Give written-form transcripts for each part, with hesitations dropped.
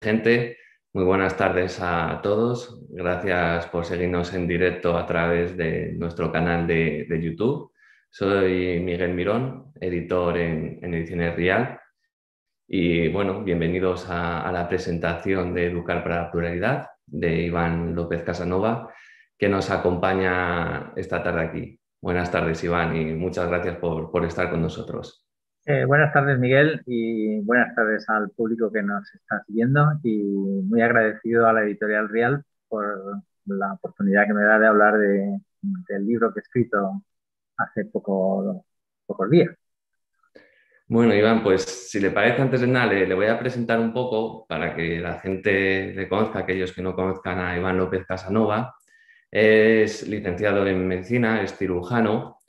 Gente, muy buenas tardes a todos. Gracias por seguirnos en directo a través de nuestro canal de YouTube. Soy Miguel Mirón, editor en Ediciones Rial. Y bueno, bienvenidos a la presentación de Educar para la Pluralidad de Iván López Casanova, que nos acompaña esta tarde aquí. Buenas tardes, Iván, y muchas gracias por estar con nosotros. Buenas tardes, Miguel, y buenas tardes al público que nos está siguiendo y muy agradecido a la Editorial Real por la oportunidad que me da de hablar del libro que he escrito hace pocos días. Bueno, Iván, pues si le parece, antes de nada, le voy a presentar un poco para que la gente le conozca, aquellos que no conozcan a Iván López Casanova. Es licenciado en medicina, es cirujano,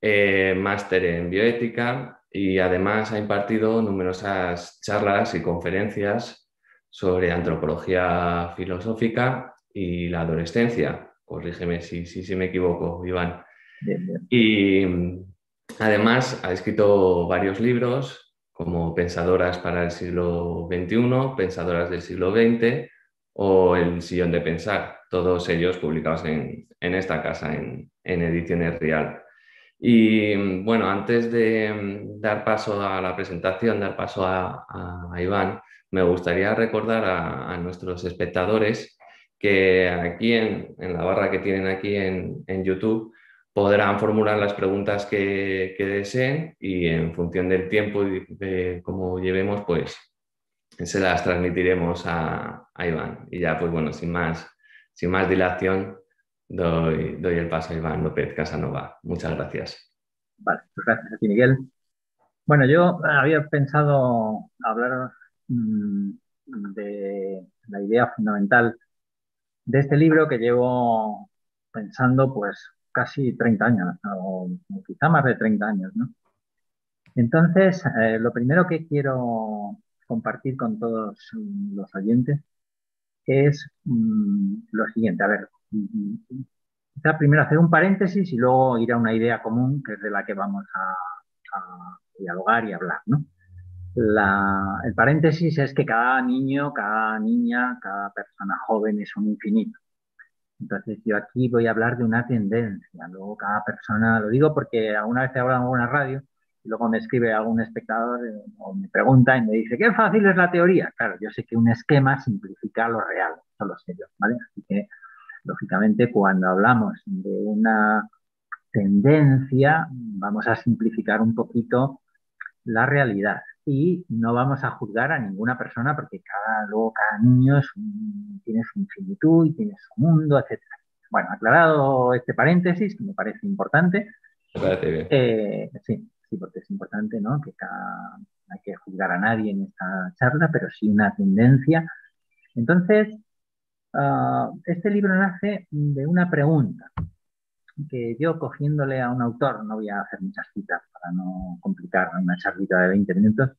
máster en bioética y además ha impartido numerosas charlas y conferencias sobre antropología filosófica y la adolescencia. Corrígeme si me equivoco, Iván. Bien, bien. Y además ha escrito varios libros como Pensadoras para el siglo XXI, Pensadoras del siglo XX o El sillón de pensar, todos ellos publicados en esta casa, en Ediciones Rial. Y bueno, antes de dar paso a la presentación, dar paso a Iván, me gustaría recordar a nuestros espectadores que aquí en la barra que tienen aquí en YouTube podrán formular las preguntas que deseen y en función del tiempo y de cómo llevemos, pues se las transmitiremos a Iván. Y ya, pues bueno, sin más dilación, doy el paso a Iván López Casanova. Muchas gracias. Vale, pues gracias a ti, Miguel. Bueno, yo había pensado hablar mm, de la idea fundamental de este libro que llevo pensando pues casi 30 años, o quizá más de 30 años, ¿no? Entonces, lo primero que quiero compartir con todos los oyentes es lo siguiente. A ver, quizá primero hacer un paréntesis y luego ir a una idea común que es de la que vamos a dialogar y hablar, ¿no? El paréntesis es que cada niño, cada niña, cada persona joven es un infinito. Entonces yo aquí voy a hablar de una tendencia. Luego cada persona, lo digo porque alguna vez he hablado en alguna radio y luego me escribe algún espectador o me pregunta y me dice, qué fácil es la teoría. Claro, yo sé que un esquema simplifica lo real, eso lo sé yo, ¿vale? Así que, lógicamente, cuando hablamos de una tendencia, vamos a simplificar un poquito la realidad y no vamos a juzgar a ninguna persona porque luego cada niño tiene su infinitud y tiene su mundo, etcétera. Bueno, aclarado este paréntesis, que me parece importante, ¿Te parece bien? sí, sí, porque es importante, ¿no? No hay que juzgar a nadie en esta charla, pero sí una tendencia. Entonces, este libro nace de una pregunta que yo cogiéndole a un autor, no voy a hacer muchas citas para no complicar una charlita de 20 minutos,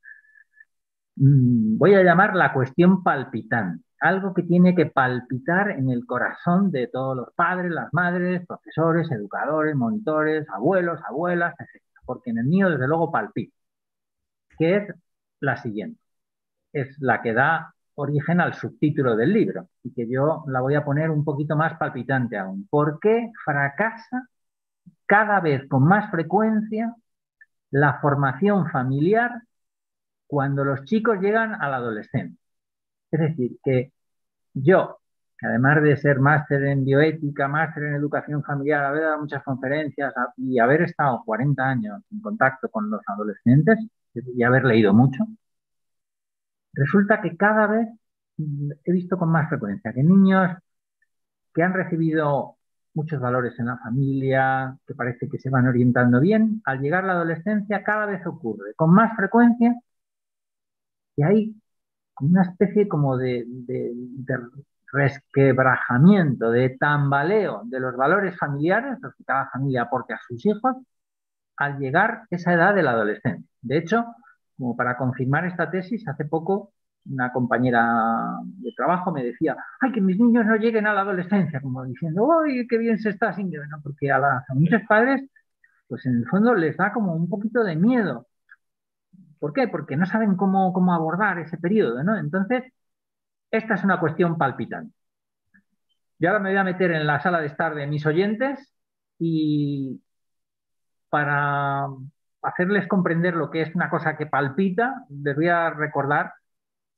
voy a llamar la cuestión palpitante, algo que tiene que palpitar en el corazón de todos los padres, las madres, profesores, educadores, monitores, abuelos, abuelas, etcétera. Porque en el mío, desde luego, palpita, que es la siguiente. Es la que da origen al subtítulo del libro y que yo la voy a poner un poquito más palpitante aún. ¿Por qué fracasa cada vez con más frecuencia la formación familiar cuando los chicos llegan a la adolescencia? Es decir, que yo, que además de ser máster en bioética, máster en educación familiar, haber dado muchas conferencias y haber estado 40 años en contacto con los adolescentes y haber leído mucho, resulta que cada vez he visto con más frecuencia que niños que han recibido muchos valores en la familia, que parece que se van orientando bien, al llegar a la adolescencia cada vez ocurre con más frecuencia y hay una especie como de resquebrajamiento, de tambaleo de los valores familiares, los que cada familia aporte a sus hijos, al llegar a esa edad de la adolescencia. De hecho, como para confirmar esta tesis, hace poco una compañera de trabajo me decía, ay, que mis niños no lleguen a la adolescencia, como diciendo, uy, qué bien se está sintiendo, ¿no? Porque a muchos padres, pues en el fondo les da como un poquito de miedo. ¿Por qué? Porque no saben cómo abordar ese periodo, ¿no? Entonces, esta es una cuestión palpitante. Yo ahora me voy a meter en la sala de estar de mis oyentes y para hacerles comprender lo que es una cosa que palpita, les voy a recordar,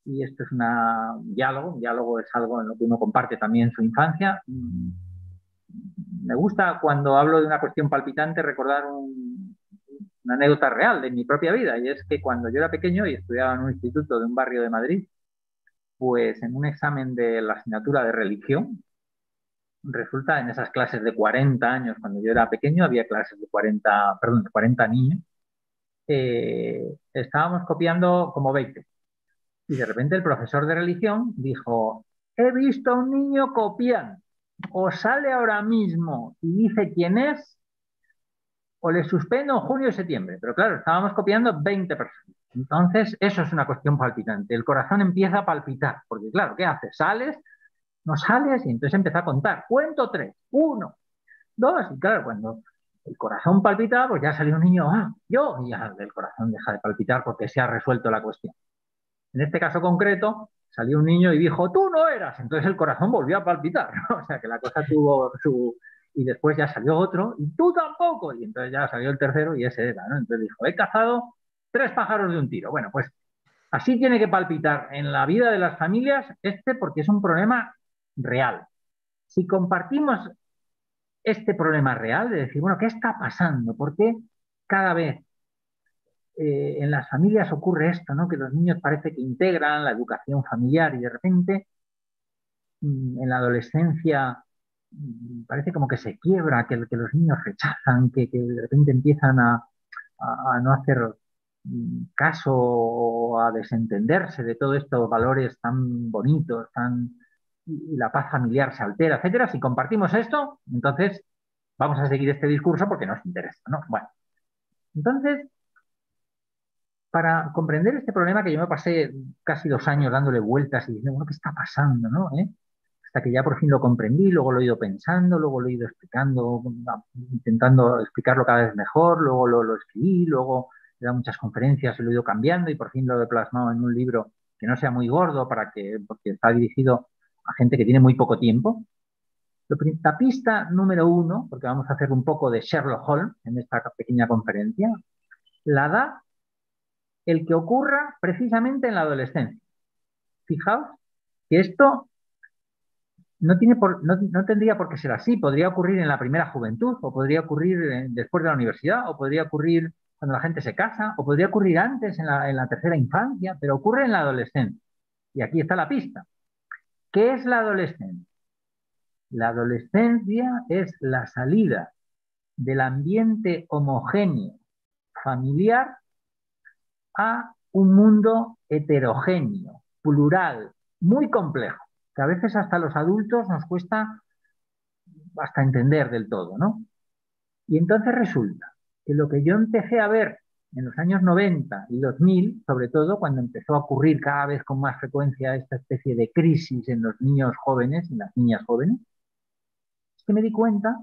y esto es un diálogo es algo en lo que uno comparte también su infancia. Me gusta cuando hablo de una cuestión palpitante recordar una anécdota real de mi propia vida, y es que cuando yo era pequeño y estudiaba en un instituto de un barrio de Madrid, pues en un examen de la asignatura de religión, resulta en esas clases de 40 años, cuando yo era pequeño, había clases de 40, perdón, de 40 niños, estábamos copiando como 20. Y de repente el profesor de religión dijo, he visto a un niño copiando, o sale ahora mismo y dice quién es, o le suspendo en junio o septiembre. Pero claro, estábamos copiando 20 personas. Entonces, eso es una cuestión palpitante. El corazón empieza a palpitar, porque claro, ¿qué haces? ¿Sales? ¿No sales? Y entonces empieza a contar. Cuento tres. Uno, dos. Y claro, cuando el corazón palpita, pues ya salió un niño, yo, y ya el corazón deja de palpitar porque se ha resuelto la cuestión. En este caso concreto, salió un niño y dijo, tú no eras. Entonces el corazón volvió a palpitar, ¿no? O sea que la cosa tuvo su... Y después ya salió otro, y tú tampoco. Y entonces ya salió el tercero y ese era, ¿no? Entonces dijo, he cazado 3 pájaros de un tiro. Bueno, pues así tiene que palpitar en la vida de las familias porque es un problema real. Si compartimos este problema real de decir, bueno, ¿qué está pasando? ¿Por qué cada vez en las familias ocurre esto, ¿no? Que los niños parece que integran la educación familiar y de repente en la adolescencia parece como que se quiebra, que los niños rechazan, que de repente empiezan a no hacer caso o a desentenderse de todos estos valores tan bonitos, y la paz familiar se altera, etcétera. Si compartimos esto, entonces vamos a seguir este discurso porque nos interesa, ¿no? Bueno, entonces para comprender este problema que yo me pasé casi 2 años dándole vueltas y diciendo, bueno, ¿qué está pasando, no? Hasta que ya por fin lo comprendí, luego lo he ido pensando, luego lo he ido explicando, intentando explicarlo cada vez mejor, luego lo escribí, luego he dado muchas conferencias, lo he ido cambiando y por fin lo he plasmado en un libro que no sea muy gordo porque está dirigido a gente que tiene muy poco tiempo. La pista número uno, porque vamos a hacer un poco de Sherlock Holmes en esta pequeña conferencia, la da el que ocurra precisamente en la adolescencia. Fijaos que esto no tendría por qué ser así. Podría ocurrir en la primera juventud, o podría ocurrir después de la universidad, o podría ocurrir cuando la gente se casa, o podría ocurrir antes en la tercera infancia, pero ocurre en la adolescencia. Y aquí está la pista. ¿Qué es la adolescencia? La adolescencia es la salida del ambiente homogéneo familiar a un mundo heterogéneo, plural, muy complejo, que a veces hasta los adultos nos cuesta hasta entender del todo, ¿no? Y entonces resulta que lo que yo empecé a ver en los años 90 y 2000, sobre todo cuando empezó a ocurrir cada vez con más frecuencia esta especie de crisis en los niños jóvenes, en las niñas jóvenes, es que me di cuenta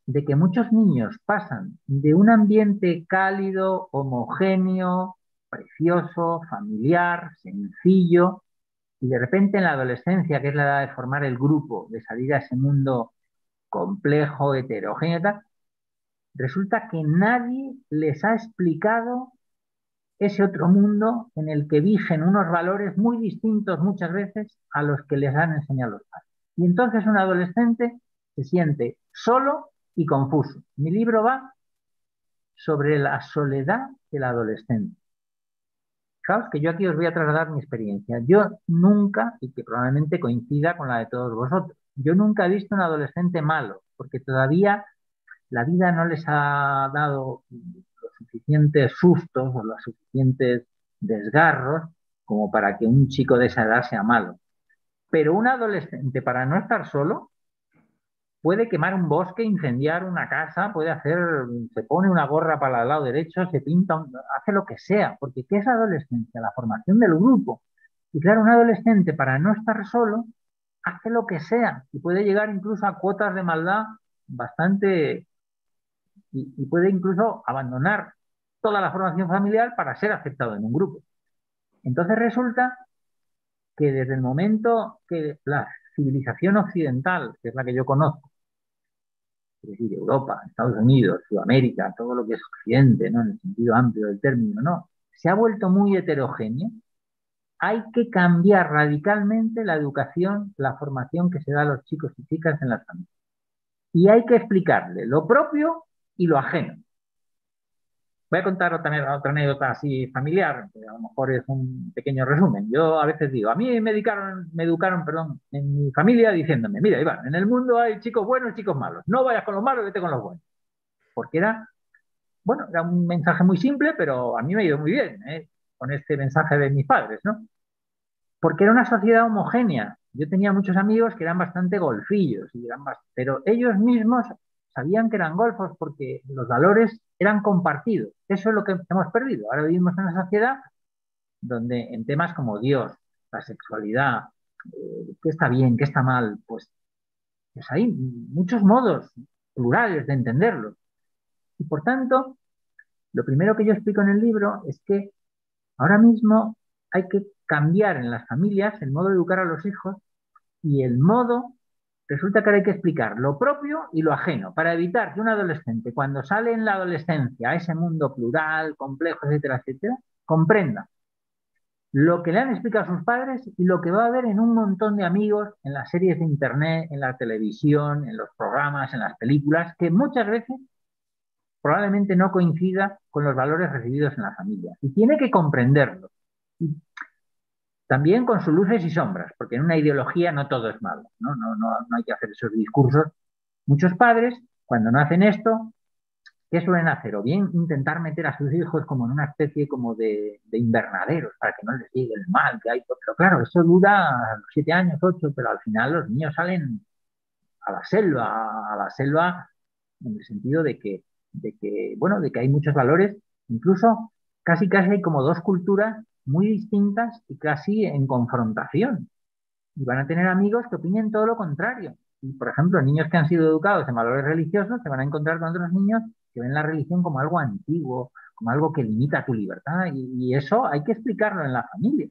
de que muchos niños pasan de un ambiente cálido, homogéneo, precioso, familiar, sencillo, y de repente en la adolescencia, que es la edad de formar el grupo, de salir a ese mundo complejo, heterogéneo, tal, resulta que nadie les ha explicado ese otro mundo en el que vigen unos valores muy distintos muchas veces a los que les han enseñado los padres. Y entonces un adolescente se siente solo y confuso. Mi libro va sobre la soledad del adolescente. Fijaos que yo aquí os voy a trasladar mi experiencia. Yo nunca, y que probablemente coincida con la de todos vosotros, yo nunca he visto un adolescente malo, porque todavía la vida no les ha dado los suficientes sustos o los suficientes desgarros como para que un chico de esa edad sea malo. Pero un adolescente, para no estar solo, puede quemar un bosque, incendiar una casa, se pone una gorra para el lado derecho, se pinta, hace lo que sea, porque ¿qué es adolescencia? La formación del grupo. Y claro, un adolescente, para no estar solo, hace lo que sea y puede llegar incluso a cuotas de maldad bastante y puede incluso abandonar toda la formación familiar para ser aceptado en un grupo. Entonces resulta que desde el momento que la civilización occidental, que es la que yo conozco, es decir, Europa, Estados Unidos, Sudamérica, todo lo que es Occidente, ¿no? En el sentido amplio del término, no, se ha vuelto muy heterogéneo. Hay que cambiar radicalmente la educación, la formación que se da a los chicos y chicas en las familias. Y hay que explicarle lo propio y lo ajeno. Voy a contar otra anécdota así familiar, que a lo mejor es un pequeño resumen. Yo a veces digo, a mí me educaron, perdón, en mi familia diciéndome, mira, Iván, en el mundo hay chicos buenos y chicos malos. No vayas con los malos, vete con los buenos. Porque bueno, era un mensaje muy simple, pero a mí me ha ido muy bien, ¿eh? Con este mensaje de mis padres, ¿no? Porque era una sociedad homogénea. Yo tenía muchos amigos que eran bastante golfillos, pero ellos mismos sabían que eran golfos porque los valores eran compartidos. Eso es lo que hemos perdido. Ahora vivimos en una sociedad donde en temas como Dios, la sexualidad, qué está bien, qué está mal, pues hay muchos modos plurales de entenderlo. Y por tanto, lo primero que yo explico en el libro es que ahora mismo hay que cambiar en las familias el modo de educar a los hijos y el modo, resulta que ahora hay que explicar lo propio y lo ajeno para evitar que un adolescente, cuando sale en la adolescencia a ese mundo plural, complejo, etcétera, etcétera, comprenda lo que le han explicado sus padres y lo que va a ver en un montón de amigos, en las series de internet, en la televisión, en los programas, en las películas, que muchas veces probablemente no coincida con los valores recibidos en la familia. Y tiene que comprenderlo. Y también con sus luces y sombras, porque en una ideología no todo es malo, ¿no? No hay que hacer esos discursos. Muchos padres, cuando no hacen esto, ¿qué suelen hacer? O bien intentar meter a sus hijos como en una especie como de invernaderos para que no les llegue el mal que hay. Pero claro, eso dura 7 años, 8, pero al final los niños salen a la selva en el sentido bueno, de que hay muchos valores, incluso casi hay como dos culturas muy distintas y casi en confrontación. Y van a tener amigos que opinen todo lo contrario. Y, por ejemplo, niños que han sido educados en valores religiosos se van a encontrar con otros niños que ven la religión como algo antiguo, como algo que limita tu libertad. Y eso hay que explicarlo en la familia.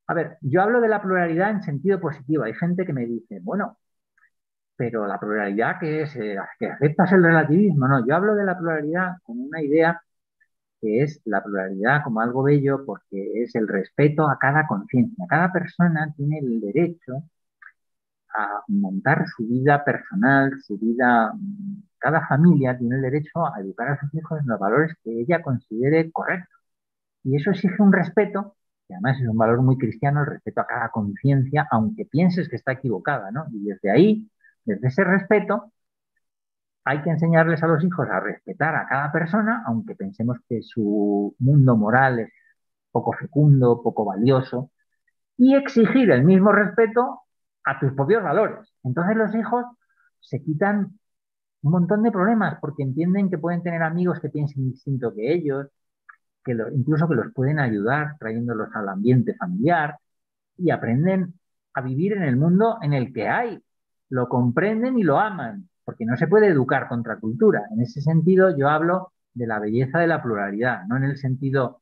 A ver, yo hablo de la pluralidad en sentido positivo. Hay gente que me dice, bueno, pero la pluralidad que es, que aceptas el relativismo. No, yo hablo de la pluralidad como una idea que es la pluralidad como algo bello porque es el respeto a cada conciencia. Cada persona tiene el derecho a montar su vida personal, su vida, cada familia tiene el derecho a educar a sus hijos en los valores que ella considere correctos. Y eso exige un respeto, que además es un valor muy cristiano, el respeto a cada conciencia, aunque pienses que está equivocada, ¿no? Y desde ahí, desde ese respeto, hay que enseñarles a los hijos a respetar a cada persona, aunque pensemos que su mundo moral es poco fecundo, poco valioso, y exigir el mismo respeto a tus propios valores. Entonces los hijos se quitan un montón de problemas porque entienden que pueden tener amigos que piensen distinto que ellos, incluso que los pueden ayudar trayéndolos al ambiente familiar y aprenden a vivir en el mundo en el que hay. Lo comprenden y lo aman, porque no se puede educar contra cultura. En ese sentido yo hablo de la belleza de la pluralidad, no en el sentido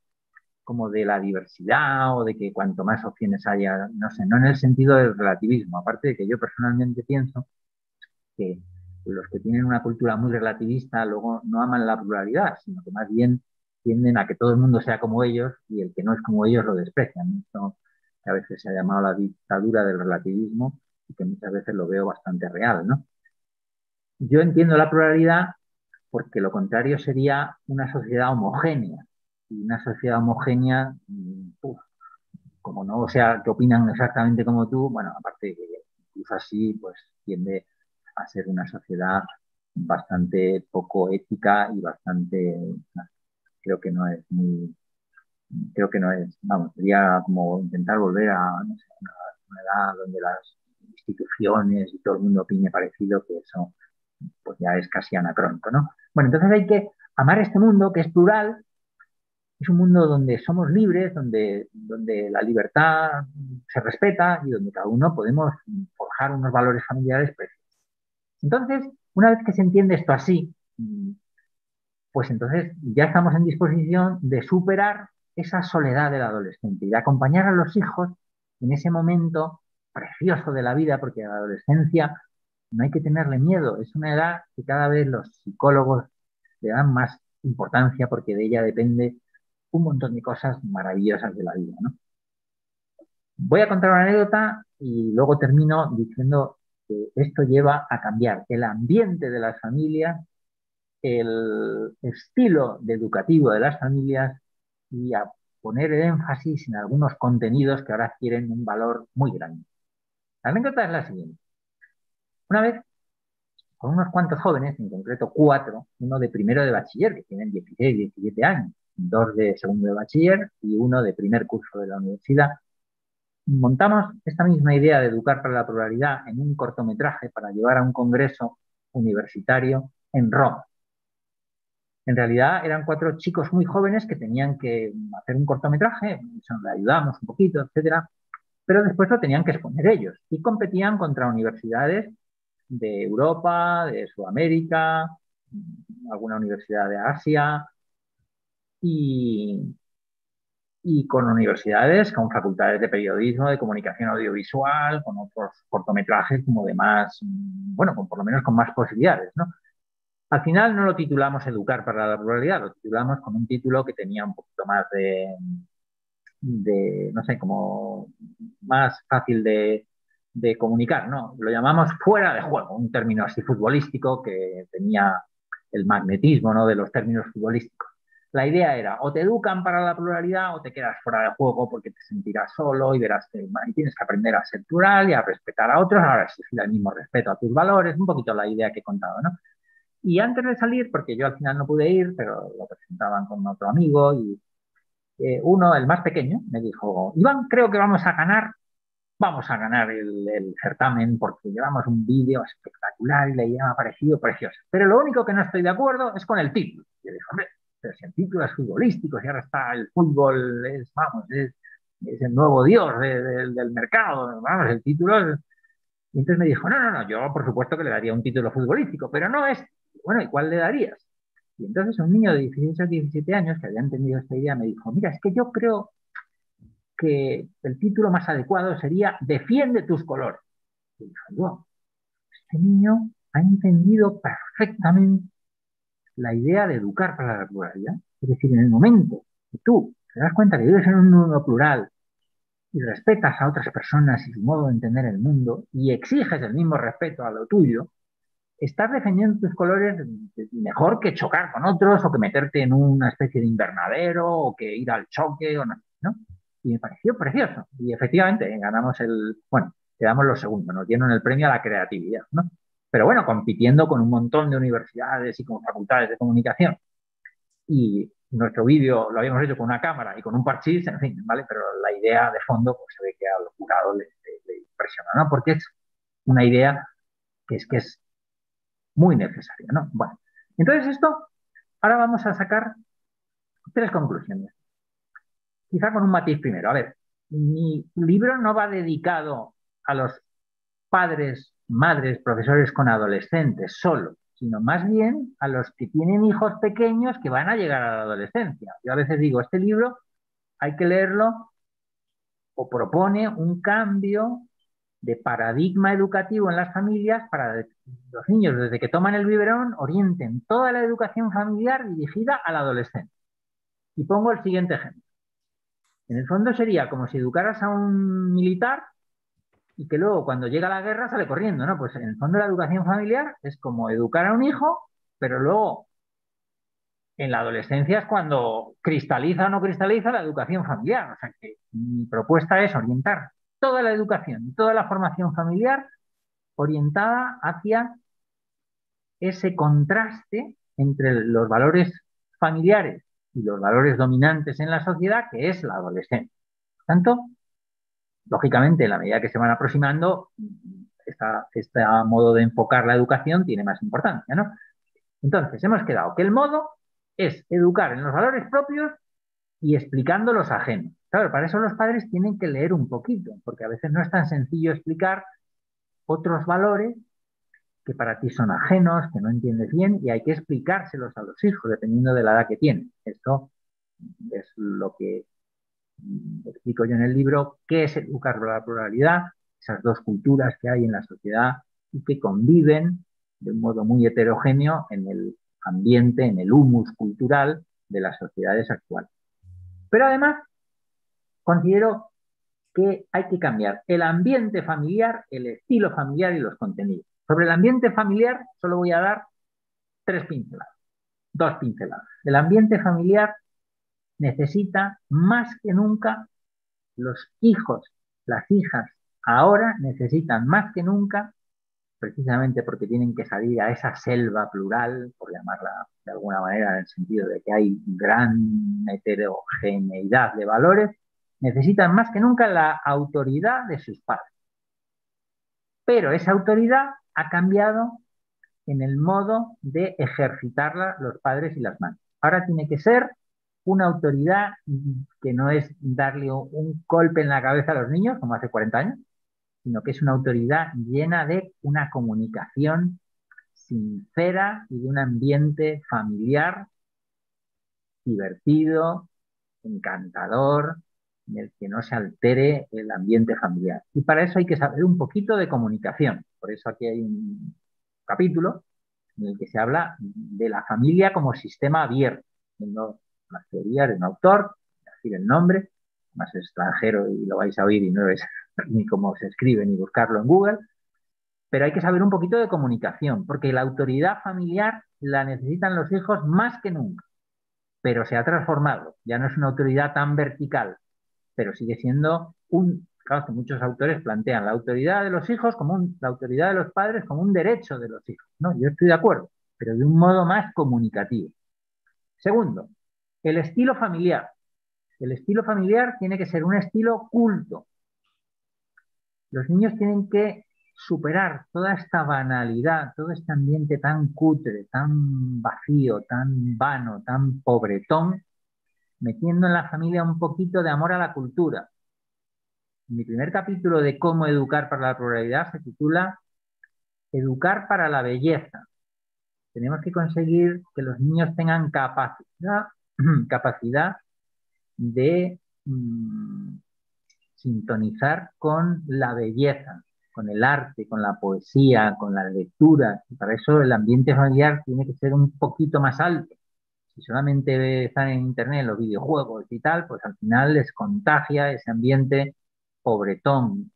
como de la diversidad o de que cuanto más opciones haya, no sé, no en el sentido del relativismo, aparte de que yo personalmente pienso que los que tienen una cultura muy relativista luego no aman la pluralidad, sino que más bien tienden a que todo el mundo sea como ellos y el que no es como ellos lo desprecian. Esto que a veces se ha llamado la dictadura del relativismo y que muchas veces lo veo bastante real, ¿no? Yo entiendo la pluralidad porque lo contrario sería una sociedad homogénea. Y una sociedad homogénea, como no, o sea, que opinan exactamente como tú, bueno, aparte de que incluso así, pues tiende a ser una sociedad bastante poco ética y bastante, no, creo que no es muy, creo que no es, vamos, sería como intentar volver a no sé, una edad donde las instituciones y todo el mundo opine parecido, que eso pues ya es casi anacrónico, ¿no? Bueno, entonces hay que amar este mundo que es plural, es un mundo donde somos libres, donde la libertad se respeta y donde cada uno podemos forjar unos valores familiares preciosos. Entonces, una vez que se entiende esto así, pues entonces ya estamos en disposición de superar esa soledad del adolescente y de acompañar a los hijos en ese momento precioso de la vida, porque a la adolescencia no hay que tenerle miedo, es una edad que cada vez los psicólogos le dan más importancia porque de ella depende un montón de cosas maravillosas de la vida, ¿no? Voy a contar una anécdota y luego termino diciendo que esto lleva a cambiar el ambiente de las familias, el estilo de educativo de las familias y a poner el énfasis en algunos contenidos que ahora adquieren un valor muy grande. La anécdota es la siguiente. Una vez, con unos cuantos jóvenes, en concreto cuatro, uno de primero de bachiller, que tienen 16, 17 años, dos de segundo de bachiller y uno de primer curso de la universidad, montamos esta misma idea de educar para la pluralidad en un cortometraje para llevar a un congreso universitario en Roma. En realidad eran cuatro chicos muy jóvenes que tenían que hacer un cortometraje, eso le ayudamos un poquito, etcétera, pero después lo tenían que exponer ellos y competían contra universidades de Europa, de Sudamérica, alguna universidad de Asia y, y con universidades, con facultades de periodismo, de comunicación audiovisual, con otros cortometrajes como de más, bueno, por lo menos con más posibilidades, ¿no? Al final no lo titulamos Educar para la Pluralidad, lo titulamos con un título que tenía un poquito más no sé, como más fácil de comunicar, ¿no? Lo llamamos fuera de juego, un término así futbolístico que tenía el magnetismo, ¿no?, de los términos futbolísticos. La idea era, o te educan para la pluralidad o te quedas fuera de juego porque te sentirás solo y verás que tienes que aprender a ser plural y a respetar a otros, ahora exigir el mismo respeto a tus valores, un poquito la idea que he contado, ¿no? Y antes de salir, porque yo al final no pude ir, pero lo presentaban con otro amigo y uno, el más pequeño, me dijo, Iván, creo que vamos a ganar el certamen porque llevamos un vídeo espectacular y la idea me ha parecido preciosa. Pero lo único que no estoy de acuerdo es con el título. Y yo dije, hombre, pero si el título es futbolístico, si ahora está el fútbol, es el nuevo dios del mercado, vamos, el título es... Y entonces me dijo, no, no, no, yo por supuesto que le daría un título futbolístico, pero no es, bueno, ¿y cuál le darías? Y entonces un niño de 16 o 17 años que había entendido esta idea me dijo, mira, es que yo creo que el título más adecuado sería Defiende tus colores. Y dije, wow, este niño ha entendido perfectamente la idea de educar para la pluralidad. Es decir, en el momento que tú te das cuenta que vives en un mundo plural y respetas a otras personas y su modo de entender el mundo y exiges el mismo respeto a lo tuyo, estás defendiendo tus colores mejor que chocar con otros o que meterte en una especie de invernadero o que ir al choque o no, ¿no? Y me pareció precioso. Y efectivamente ganamos bueno, quedamos los segundos, nos dieron el premio a la creatividad, ¿no? Pero bueno, compitiendo con un montón de universidades y con facultades de comunicación. Y nuestro vídeo lo habíamos hecho con una cámara y con un parchís, en fin, ¿vale? Pero la idea de fondo, pues se ve que a los jurados le impresiona, ¿no? Porque es una idea que es muy necesaria, ¿no? Bueno, entonces ahora vamos a sacar tres conclusiones, quizá con un matiz primero. A ver, mi libro no va dedicado a los padres, madres, profesores con adolescentes solo, sino más bien a los que tienen hijos pequeños que van a llegar a la adolescencia. Yo a veces digo, este libro hay que leerlo o propone un cambio de paradigma educativo en las familias para que los niños, desde que toman el biberón, orienten toda la educación familiar dirigida al adolescente. Y pongo el siguiente ejemplo. En el fondo sería como si educaras a un militar y que luego cuando llega la guerra sale corriendo, ¿no? Pues en el fondo la educación familiar es como educar a un hijo, pero luego en la adolescencia es cuando cristaliza o no cristaliza la educación familiar. O sea que mi propuesta es orientar toda la educación, toda la formación familiar orientada hacia ese contraste entre los valores familiares y los valores dominantes en la sociedad, que es la adolescencia. Por tanto, lógicamente, en la medida que se van aproximando, este modo de enfocar la educación tiene más importancia, ¿no? Entonces, hemos quedado que el modo es educar en los valores propios y explicando los ajenos. Claro, para eso los padres tienen que leer un poquito, porque a veces no es tan sencillo explicar otros valores que para ti son ajenos, que no entiendes bien, y hay que explicárselos a los hijos dependiendo de la edad que tienen. Esto es lo que explico yo en el libro qué es educar para la pluralidad, esas dos culturas que hay en la sociedad y que conviven de un modo muy heterogéneo en el ambiente, en el humus cultural de las sociedades actuales. Pero además considero que hay que cambiar el ambiente familiar, el estilo familiar y los contenidos. Sobre el ambiente familiar solo voy a dar tres pinceladas, dos pinceladas. El ambiente familiar necesita más que nunca los hijos, las hijas, ahora necesitan más que nunca, precisamente porque tienen que salir a esa selva plural, por llamarla de alguna manera, en el sentido de que hay gran heterogeneidad de valores, necesitan más que nunca la autoridad de sus padres. Pero esa autoridad ha cambiado en el modo de ejercitarla los padres y las madres. Ahora tiene que ser una autoridad que no es darle un golpe en la cabeza a los niños, como hace 40 años, sino que es una autoridad llena de una comunicación sincera y de un ambiente familiar divertido, encantador, en el que no se altere el ambiente familiar. Y para eso hay que saber un poquito de comunicación. Por eso aquí hay un capítulo en el que se habla de la familia como sistema abierto, viendo las teorías de un autor, decir el nombre, más extranjero y lo vais a oír y no es ni cómo se escribe ni buscarlo en Google, pero hay que saber un poquito de comunicación, porque la autoridad familiar la necesitan los hijos más que nunca, pero se ha transformado, ya no es una autoridad tan vertical, pero sigue siendo claro que muchos autores plantean la autoridad de los hijos la autoridad de los padres como un derecho de los hijos, ¿no? Yo estoy de acuerdo, pero de un modo más comunicativo. Segundo, el estilo familiar. El estilo familiar tiene que ser un estilo culto. Los niños tienen que superar toda esta banalidad, todo este ambiente tan cutre, tan vacío, tan vano, tan pobretón, metiendo en la familia un poquito de amor a la cultura. Mi primer capítulo de cómo educar para la pluralidad se titula Educar para la belleza. Tenemos que conseguir que los niños tengan capacidad de sintonizar con la belleza, con el arte, con la poesía, con la lectura. Y para eso el ambiente familiar tiene que ser un poquito más alto. Si solamente están en internet los videojuegos y tal, pues al final les contagia ese ambiente pobretón,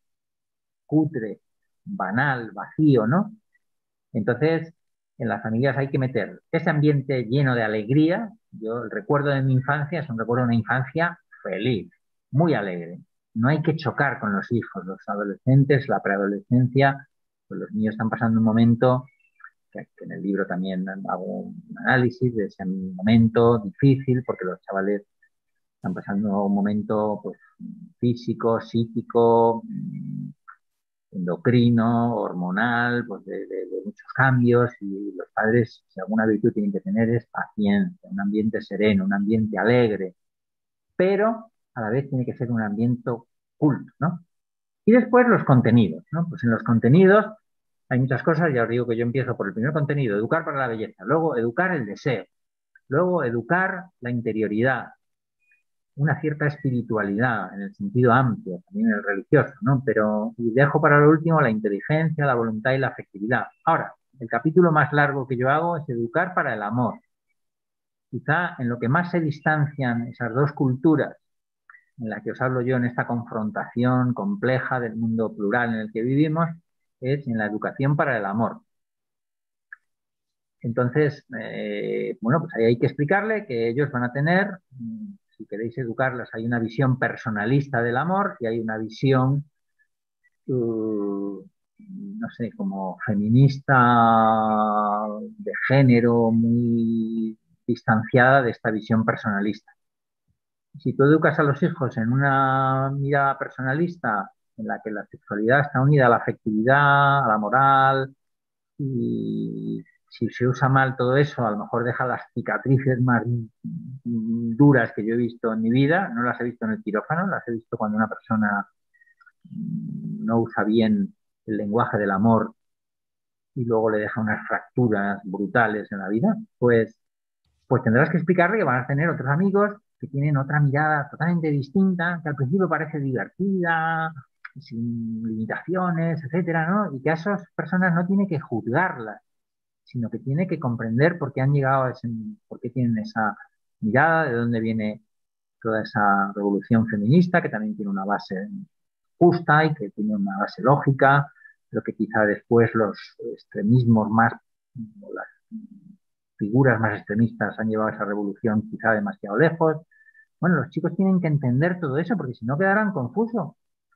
cutre, banal, vacío, ¿no? Entonces, en las familias hay que meter ese ambiente lleno de alegría. Yo el recuerdo de mi infancia es un recuerdo de una infancia feliz, muy alegre. No hay que chocar con los hijos, los adolescentes, la preadolescencia, pues los niños están pasando un momento que en el libro también hago un análisis de ese momento difícil, porque los chavales están pasando un momento pues, físico, psíquico, endocrino, hormonal, pues de muchos cambios y los padres, si alguna virtud tienen que tener es paciencia, un ambiente sereno, un ambiente alegre, pero a la vez tiene que ser un ambiente culto, ¿no? Y después los contenidos, ¿no? Pues en los contenidos hay muchas cosas, ya os digo que yo empiezo por el primer contenido, educar para la belleza, luego educar el deseo, luego educar la interioridad, una cierta espiritualidad en el sentido amplio, también el religioso, ¿no? Pero y dejo para lo último la inteligencia, la voluntad y la afectividad. Ahora, el capítulo más largo que yo hago es educar para el amor. Quizá en lo que más se distancian esas dos culturas en la que os hablo yo en esta confrontación compleja del mundo plural en el que vivimos es en la educación para el amor. Entonces, bueno, pues ahí hay que explicarle que ellos van a tener, si queréis educarlos, hay una visión personalista del amor y hay una visión, no sé, como feminista de género muy distanciada de esta visión personalista. Si tú educas a los hijos en una mirada personalista en la que la sexualidad está unida a la afectividad, a la moral, y si se usa mal todo eso, a lo mejor deja las cicatrices más duras que yo he visto en mi vida. No las he visto en el quirófano, las he visto cuando una persona no usa bien el lenguaje del amor y luego le deja unas fracturas brutales en la vida. Pues tendrás que explicarle que van a tener otros amigos que tienen otra mirada totalmente distinta, que al principio parece divertida, sin limitaciones, etcétera, ¿no? Y que a esas personas no tiene que juzgarlas, sino que tiene que comprender por qué han llegado a ese, por qué tienen esa mirada, de dónde viene toda esa revolución feminista, que también tiene una base justa y que tiene una base lógica, pero que quizá después los extremismos más, o las figuras más extremistas han llevado esa revolución quizá demasiado lejos. Bueno, los chicos tienen que entender todo eso porque si no quedarán confusos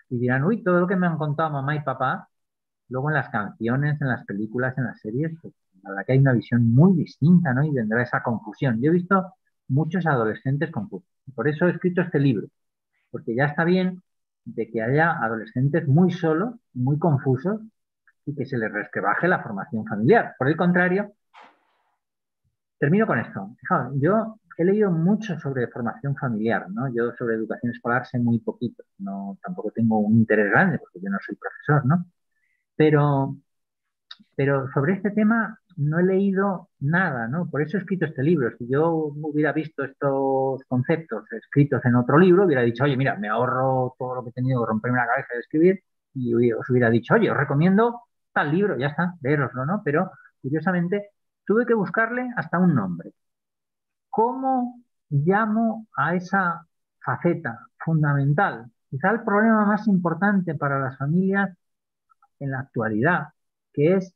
y dirán, uy, todo lo que me han contado mamá y papá, luego en las canciones, en las películas, en las series, pues la verdad que hay una visión muy distinta, ¿no? Y vendrá esa confusión. Yo he visto muchos adolescentes confusos. Y por eso he escrito este libro, porque ya está bien de que haya adolescentes muy solos, muy confusos y que se les resquebaje la formación familiar. Por el contrario, termino con esto. Fijaos, yo he leído mucho sobre formación familiar, ¿no? Yo sobre educación escolar sé muy poquito, no, tampoco tengo un interés grande porque yo no soy profesor, ¿no? Pero, pero sobre este tema no he leído nada, ¿no? Por eso he escrito este libro. Si yo hubiera visto estos conceptos escritos en otro libro, hubiera dicho, oye, mira, me ahorro todo lo que he tenido que romperme la cabeza de escribir y os hubiera dicho, oye, os recomiendo tal libro, ya está, leeroslo, ¿no? Pero curiosamente tuve que buscarle hasta un nombre. ¿Cómo llamo a esa faceta fundamental? Quizá el problema más importante para las familias en la actualidad, que es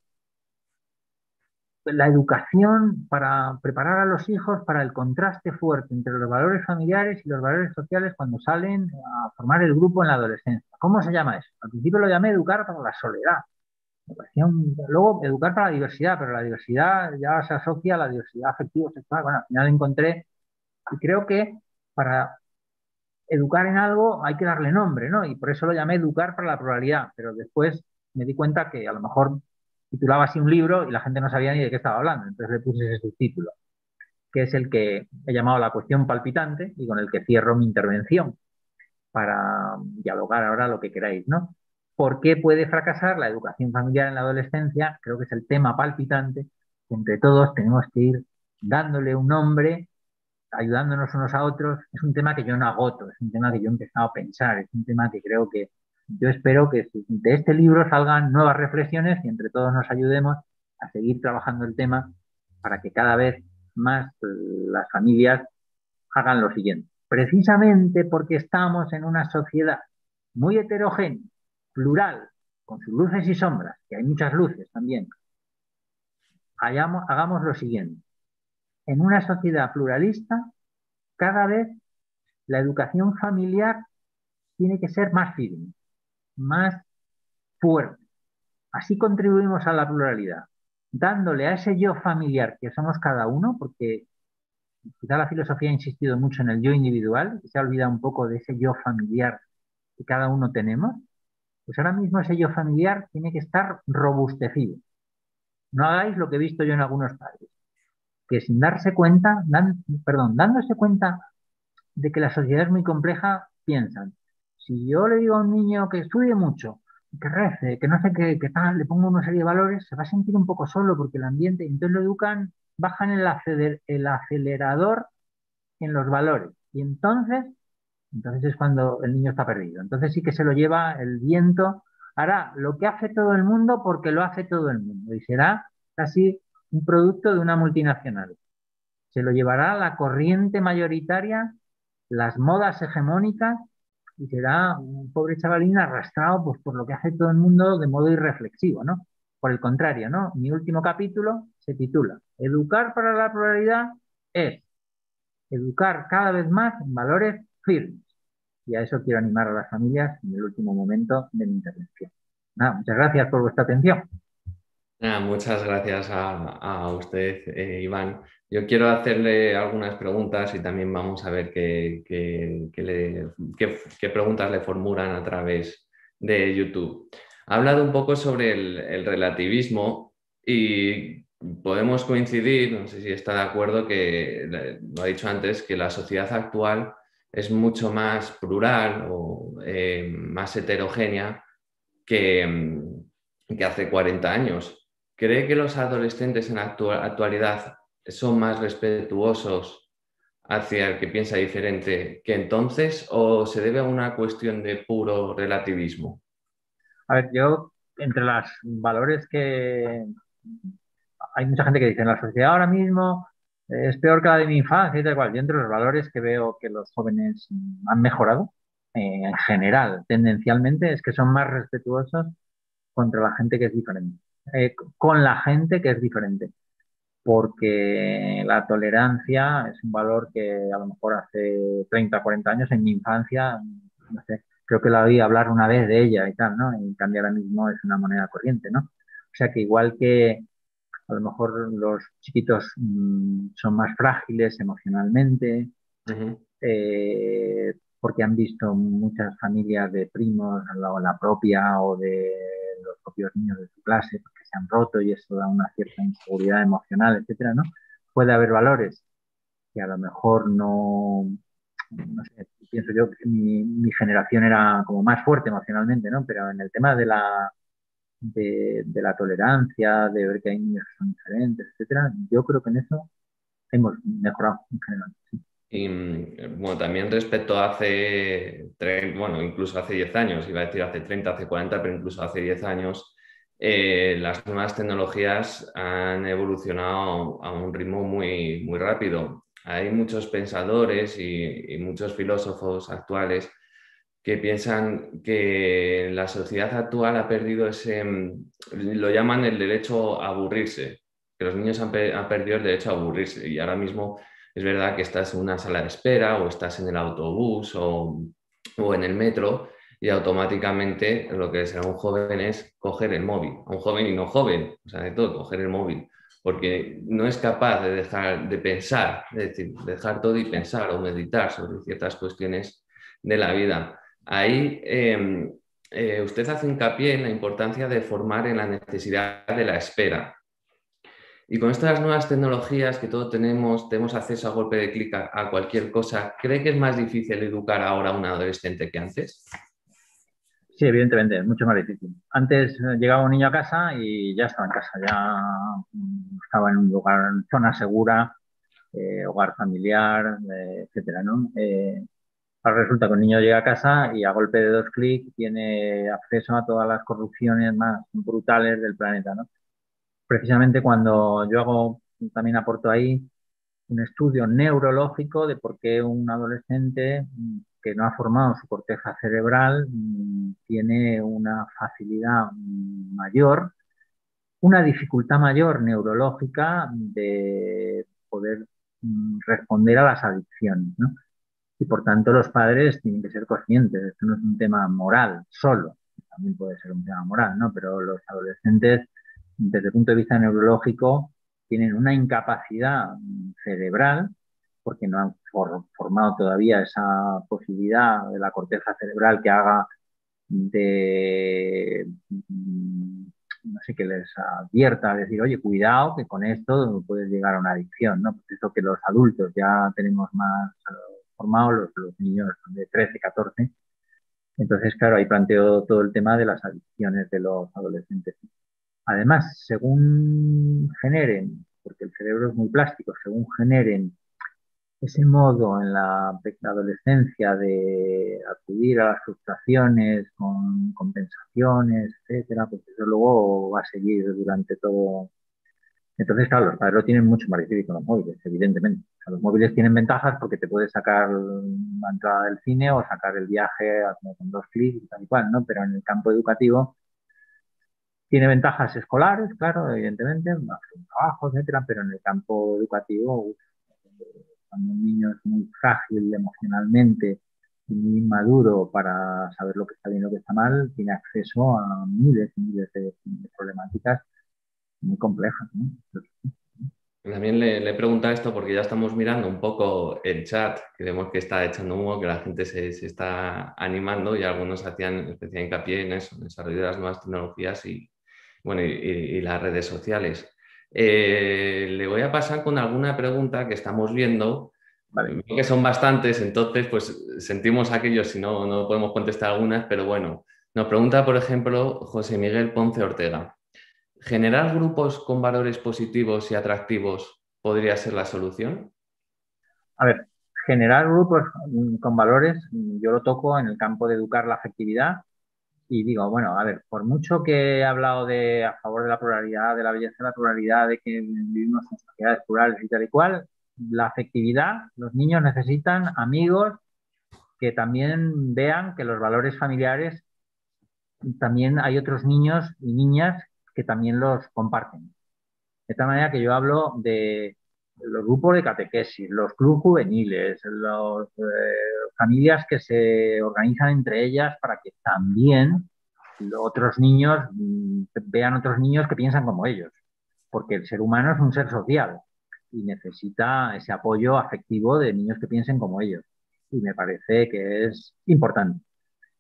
la educación para preparar a los hijos para el contraste fuerte entre los valores familiares y los valores sociales cuando salen a formar el grupo en la adolescencia. ¿Cómo se llama eso? Al principio lo llamé educar para la soledad. Luego educar para la diversidad, pero la diversidad ya se asocia a la diversidad afectivo-sexual. Bueno, al final encontré, y creo que para educar en algo hay que darle nombre, ¿no? Y por eso lo llamé educar para la pluralidad, pero después me di cuenta que a lo mejor titulaba así un libro y la gente no sabía ni de qué estaba hablando, entonces le puse ese subtítulo, que es el que he llamado la cuestión palpitante y con el que cierro mi intervención para dialogar ahora lo que queráis, ¿no? ¿Por qué puede fracasar la educación familiar en la adolescencia? Creo que es el tema palpitante que entre todos tenemos que ir dándole un nombre, ayudándonos unos a otros. Es un tema que yo no agoto, es un tema que yo he empezado a pensar, es un tema que creo que yo espero que de este libro salgan nuevas reflexiones y entre todos nos ayudemos a seguir trabajando el tema para que cada vez más las familias hagan lo siguiente. Precisamente porque estamos en una sociedad muy heterogénea, plural, con sus luces y sombras, que hay muchas luces también, hagamos lo siguiente. En una sociedad pluralista, cada vez la educación familiar tiene que ser más firme, más fuerte. Así contribuimos a la pluralidad, dándole a ese yo familiar que somos cada uno, porque quizá la filosofía ha insistido mucho en el yo individual y se ha olvidado un poco de ese yo familiar que cada uno tenemos, pues ahora mismo ese yo familiar tiene que estar robustecido. No hagáis lo que he visto yo en algunos padres, que sin darse cuenta, dándose cuenta de que la sociedad es muy compleja, piensan, si yo le digo a un niño que estudie mucho, que rece, que no sé qué tal, le pongo una serie de valores, se va a sentir un poco solo porque el ambiente, entonces lo educan, bajan el acelerador en los valores. Y entonces es cuando el niño está perdido. Entonces sí que se lo lleva el viento, hará lo que hace todo el mundo porque lo hace todo el mundo y será casi un producto de una multinacional. Se lo llevará la corriente mayoritaria, las modas hegemónicas y será un pobre chavalín arrastrado pues, por lo que hace todo el mundo de modo irreflexivo, ¿no? Por el contrario, ¿no? Mi último capítulo se titula Educar para la pluralidad es educar cada vez más en valores firmes. Y a eso quiero animar a las familias en el último momento de mi intervención. Nada, muchas gracias por vuestra atención. Muchas gracias a usted, Iván. Yo quiero hacerle algunas preguntas y también vamos a ver qué preguntas le formulan a través de YouTube. Ha hablado un poco sobre el relativismo y podemos coincidir, no sé si está de acuerdo, que lo ha dicho antes, que la sociedad actual es mucho más plural o más heterogénea que hace 40 años. ¿Cree que los adolescentes en la actualidad son más respetuosos hacia el que piensa diferente que entonces, o se debe a una cuestión de puro relativismo? A ver, yo, entre los valores que hay mucha gente que dice, en la sociedad ahora mismo es peor que la de mi infancia y tal cual. Yo entre los valores que veo que los jóvenes han mejorado, en general, tendencialmente, es que son más respetuosos contra la gente que es diferente, con la gente que es diferente, porque la tolerancia es un valor que a lo mejor hace 30 40 años, en mi infancia, no sé, creo que la oí hablar una vez de ella y tal, ¿no? Y en cambio ahora mismo es una moneda corriente, ¿no? O sea que igual que a lo mejor los chiquitos son más frágiles emocionalmente, Ujú. porque han visto muchas familias de primos, la propia o de los propios niños de su clase, que se han roto y eso da una cierta inseguridad emocional, etcétera, ¿no? Puede haber valores que a lo mejor no sé, pienso yo que mi generación era como más fuerte emocionalmente, ¿no? Pero en el tema de la tolerancia, de ver que hay niños que son diferentes, etcétera, yo creo que en eso hemos mejorado en general. Sí. Y bueno, también respecto a bueno, incluso hace 10 años, iba a decir hace 30 hace 40 pero incluso hace 10 años, las nuevas tecnologías han evolucionado a un ritmo muy, muy rápido. Hay muchos pensadores y muchos filósofos actuales que piensan que la sociedad actual ha perdido lo llaman el derecho a aburrirse, que los niños han perdido el derecho a aburrirse y ahora mismo es verdad que estás en una sala de espera o estás en el autobús o en el metro y automáticamente lo que será un joven es coger el móvil, a un joven y no joven, o sea, de todo, coger el móvil, porque no es capaz de dejar de pensar, es decir, dejar todo y pensar o meditar sobre ciertas cuestiones de la vida. Ahí usted hace hincapié en la importancia de formar en la necesidad de la espera. Y con estas nuevas tecnologías que todos tenemos acceso a golpe de clic a cualquier cosa, ¿cree que es más difícil educar ahora a un adolescente que antes? Sí, evidentemente, es mucho más difícil. Antes llegaba un niño a casa y ya estaba en casa, ya estaba en un lugar, en zona segura, hogar familiar, etcétera, ¿no? Ahora resulta que un niño llega a casa y a golpe de 2 clics tiene acceso a todas las corrupciones más brutales del planeta, ¿no? Precisamente cuando yo también aporto ahí un estudio neurológico de por qué un adolescente que no ha formado su corteza cerebral tiene una facilidad mayor, una dificultad mayor neurológica de poder responder a las adicciones, ¿no? Y por tanto los padres tienen que ser conscientes, esto no es un tema moral solo, también puede ser un tema moral, ¿no? Pero los adolescentes, desde el punto de vista neurológico, tienen una incapacidad cerebral porque no han formado todavía esa posibilidad de la corteza cerebral que haga de, no sé, que les advierta, a decir, oye, cuidado, que con esto puedes llegar a una adicción, ¿no? Pues eso que los adultos ya tenemos más formados, los niños de 13 14. Entonces, claro, ahí planteo todo el tema de las adicciones de los adolescentes. Además, según generen, porque el cerebro es muy plástico, según generen ese modo en la adolescencia de acudir a las frustraciones con compensaciones, etcétera, pues eso luego va a seguir durante todo. Entonces, claro, los padres lo tienen mucho más difícil con los móviles, evidentemente. O sea, los móviles tienen ventajas porque te puedes sacar la entrada del cine o sacar el viaje con 2 clics y tal y cual, ¿no? Pero en el campo educativo tiene ventajas escolares, claro, evidentemente, más un trabajo, etcétera, pero en el campo educativo, cuando un niño es muy frágil emocionalmente y muy inmaduro para saber lo que está bien y lo que está mal, tiene acceso a miles y miles de problemáticas muy complejas, ¿no? También le he preguntado esto porque ya estamos mirando un poco el chat, que vemos que está echando humo, que la gente se está animando y algunos hacían especial hincapié en eso, en el desarrollo de las nuevas tecnologías y, bueno, y las redes sociales. Le voy a pasar con alguna pregunta que estamos viendo, Vale. veo que son bastantes, entonces pues sentimos aquellos si no podemos contestar algunas, pero bueno, nos pregunta, por ejemplo, José Miguel Ponce Ortega. ¿Generar grupos con valores positivos y atractivos podría ser la solución? A ver, generar grupos con valores, yo lo toco en el campo de educar la afectividad y digo, bueno, a ver, por mucho que he hablado de a favor de la pluralidad, de la belleza de la pluralidad, de que vivimos en sociedades plurales y tal y cual, la afectividad, los niños necesitan amigos que también vean que los valores familiares, también hay otros niños y niñas que también los comparten. De tal manera que yo hablo de los grupos de catequesis, los clubes juveniles, las familias que se organizan entre ellas para que también otros niños vean otros niños que piensan como ellos, porque el ser humano es un ser social y necesita ese apoyo afectivo de niños que piensen como ellos. Y me parece que es importante.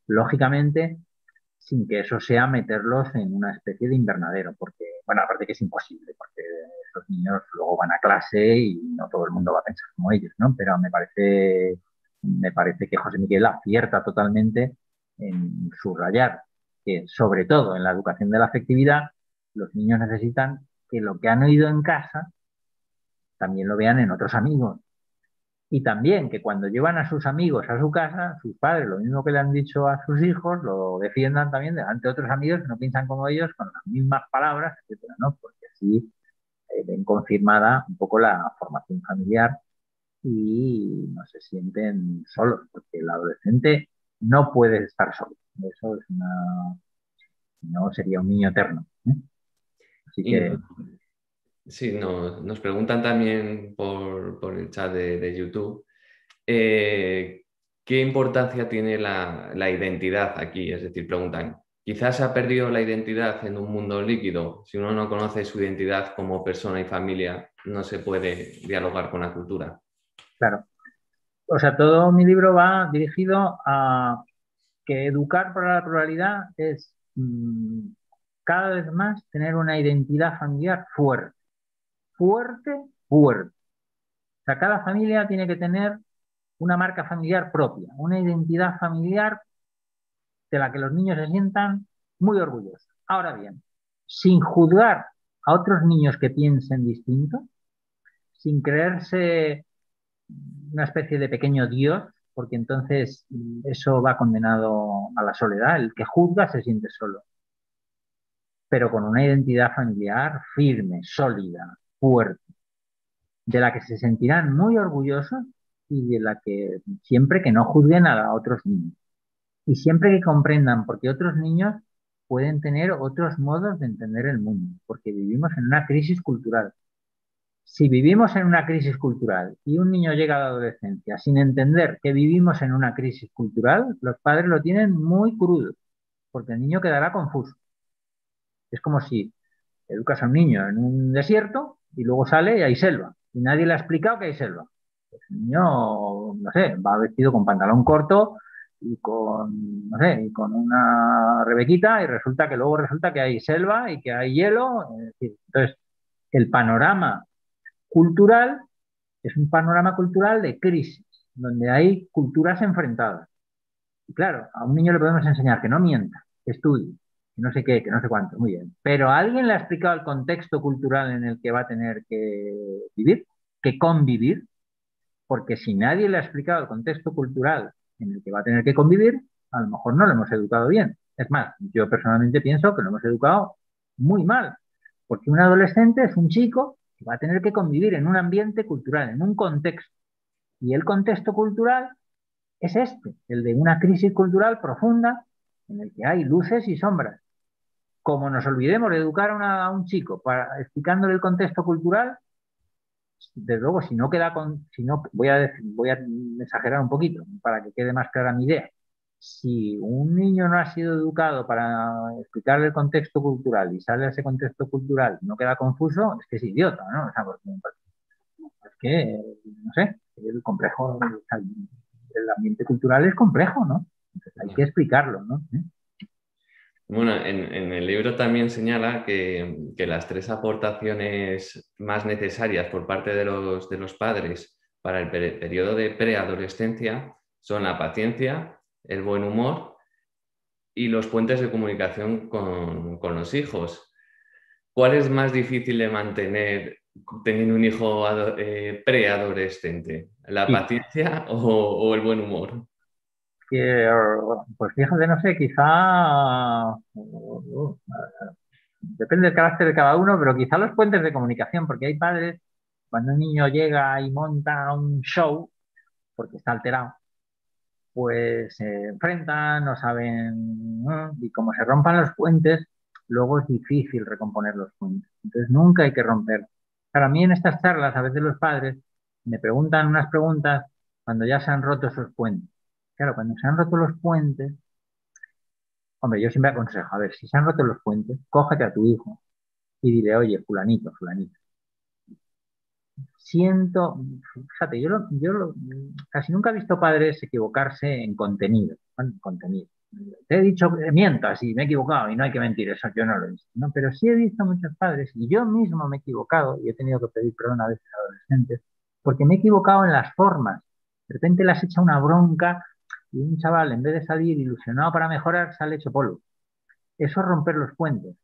Lógicamente, sin que eso sea meterlos en una especie de invernadero, porque, bueno, aparte que es imposible, porque esos niños luego van a clase y no todo el mundo va a pensar como ellos, ¿no? Pero me parece que José Miguel acierta totalmente en subrayar que, sobre todo en la educación de la afectividad, los niños necesitan que lo que han oído en casa también lo vean en otros amigos. Y también que cuando llevan a sus amigos a su casa, sus padres, lo mismo que le han dicho a sus hijos, lo defiendan también delante de otros amigos que no piensan como ellos, con las mismas palabras, etcétera, ¿no? Porque así ven confirmada un poco la formación familiar y no se sienten solos, porque el adolescente no puede estar solo. Eso es una, no sería un niño eterno, ¿eh? Así Y que, sí, nos preguntan también por el chat de YouTube, ¿qué importancia tiene la identidad aquí? Es decir, preguntan, quizás se ha perdido la identidad en un mundo líquido. Si uno no conoce su identidad como persona y familia, no se puede dialogar con la cultura. claro. O sea, todo mi libro va dirigido a que educar para la pluralidad es cada vez más tener una identidad familiar fuerte, fuerte, fuerte. O sea, cada familia tiene que tener una marca familiar propia, una identidad familiar de la que los niños se sientan muy orgullosos. Ahora bien, sin juzgar a otros niños que piensen distinto, sin creerse una especie de pequeño Dios, porque entonces eso va condenado a la soledad. El que juzga se siente solo, pero con una identidad familiar firme, sólida, fuerte, de la que se sentirán muy orgullosos y de la que siempre que no juzguen a otros niños. Y siempre que comprendan, porque otros niños pueden tener otros modos de entender el mundo, porque vivimos en una crisis cultural. Si vivimos en una crisis cultural y un niño llega a la adolescencia sin entender que vivimos en una crisis cultural, los padres lo tienen muy crudo, porque el niño quedará confuso. Es como si educas a un niño en un desierto y luego sale y hay selva. Y nadie le ha explicado que hay selva. Pues el niño, no sé, va vestido con pantalón corto y con, no sé, y con una rebequita y resulta que luego resulta que hay selva y que hay hielo. Es decir, entonces, el panorama cultural es un panorama cultural de crisis, donde hay culturas enfrentadas. Y claro, a un niño le podemos enseñar que no mienta, que estudie, que no sé qué, que no sé cuánto, muy bien. Pero ¿a alguien le ha explicado el contexto cultural en el que va a tener que vivir, que convivir? Porque si nadie le ha explicado el contexto cultural en el que va a tener que convivir, a lo mejor no lo hemos educado bien. Es más, yo personalmente pienso que lo hemos educado muy mal, porque un adolescente es un chico que va a tener que convivir en un ambiente cultural, en un contexto. Y el contexto cultural es este, el de una crisis cultural profunda en el que hay luces y sombras. Como nos olvidemos de educar a un chico para explicándole el contexto cultural, desde luego, si no queda con, si no, voy a exagerar un poquito para que quede más clara mi idea. Si un niño no ha sido educado para explicarle el contexto cultural y sale a ese contexto cultural y no queda confuso, es que es idiota, ¿no? O sea, porque es que, no sé, el complejo, el ambiente cultural es complejo, ¿no? Entonces hay que explicarlo, ¿no? Bueno, en el libro también señala que las tres aportaciones más necesarias por parte de los padres para el periodo de preadolescencia son la paciencia, el buen humor y los puentes de comunicación con los hijos. ¿Cuál es más difícil de mantener teniendo un hijo preadolescente? ¿La Sí, paciencia o el buen humor? que, pues fíjate, no sé, quizá depende del carácter de cada uno, pero quizá los puentes de comunicación, porque hay padres, cuando un niño llega y monta un show, porque está alterado, pues se enfrentan, no saben, ¿no? Y como se rompan los puentes, luego es difícil recomponer los puentes. Entonces nunca hay que romper. Para mí en estas charlas, a veces los padres me preguntan unas preguntas cuando ya se han roto esos puentes. Claro, cuando se han roto los puentes, hombre, yo siempre aconsejo, a ver, si se han roto los puentes, cógete a tu hijo y dile, oye, fulanito, fulanito, siento, fíjate, casi nunca he visto padres equivocarse en contenido, ¿no? En contenido. Te he dicho que mientas y me he equivocado y no hay que mentir, eso yo no lo he visto, ¿no? Pero sí he visto muchos padres y yo mismo me he equivocado y he tenido que pedir perdón a veces a adolescentes porque me he equivocado en las formas. De repente le has hecho una bronca y un chaval, en vez de salir ilusionado para mejorar, sale hecho polvo. Eso es romper los puentes.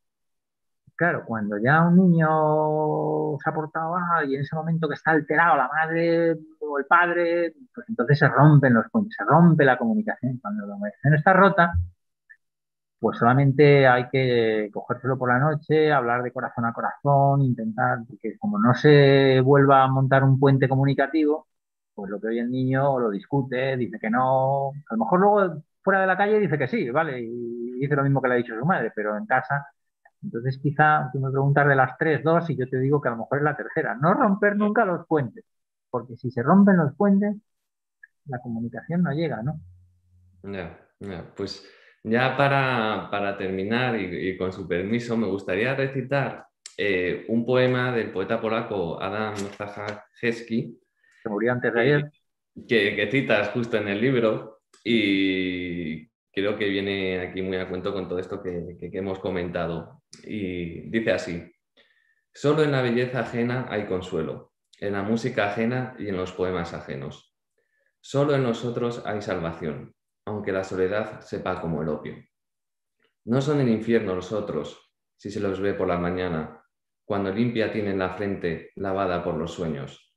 Claro, cuando ya un niño se ha portado mal y en ese momento que está alterado la madre o el padre, pues entonces se rompen los puentes, se rompe la comunicación. Cuando la comunicación está rota, pues solamente hay que cogérselo por la noche, hablar de corazón a corazón, intentar, porque como no se vuelva a montar un puente comunicativo, pues lo que oye el niño lo discute, dice que no, a lo mejor luego fuera de la calle dice que sí, ¿vale? Y dice lo mismo que le ha dicho su madre, pero en casa entonces, quizá tú me preguntas de las tres, dos, y yo te digo que a lo mejor es la tercera. No romper nunca los puentes, porque si se rompen los puentes, la comunicación no llega, ¿no? Ya, ya. Pues ya para terminar y con su permiso, me gustaría recitar un poema del poeta polaco Adam Zajewski, Se murió antes de que, ayer. que citas justo en el libro y creo que viene aquí muy a cuento con todo esto que hemos comentado. Y dice así: solo en la belleza ajena hay consuelo, en la música ajena y en los poemas ajenos. Solo en nosotros hay salvación, aunque la soledad sepa como el opio. No son el infierno los otros, si se los ve por la mañana, cuando limpia tienen la frente lavada por los sueños.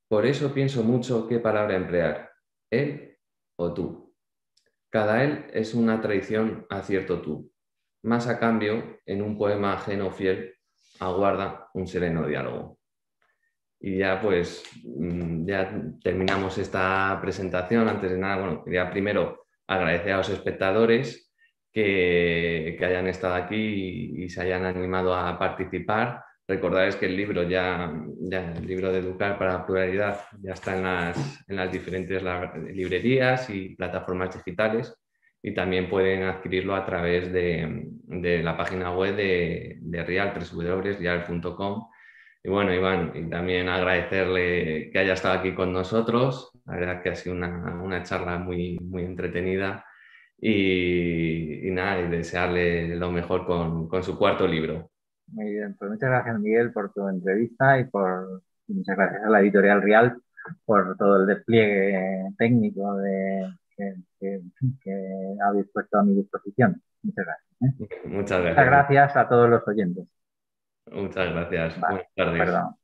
Por eso pienso mucho qué palabra emplear, él o tú. Cada él es una traición a cierto tú. Más a cambio, en un poema ajeno fiel, aguarda un sereno diálogo. Y ya pues ya terminamos esta presentación. Antes de nada, bueno, quería primero agradecer a los espectadores que hayan estado aquí y se hayan animado a participar. Recordarles que el libro el libro de Educar para la Pluralidad ya está en las diferentes librerías y plataformas digitales y también pueden adquirirlo a través de la página web de Rial, www.rial.com. Y bueno, Iván, y también agradecerle que haya estado aquí con nosotros. La verdad que ha sido una charla muy entretenida y nada, y desearle lo mejor con su cuarto libro. Muy bien, pues muchas gracias, Miguel, por tu entrevista y muchas gracias a la Editorial Real por todo el despliegue técnico que, que habéis puesto a mi disposición. Muchas gracias, ¿eh? Muchas Muchas gracias. gracias a todos los oyentes. Muchas gracias. Vale, Buenas tardes. perdón.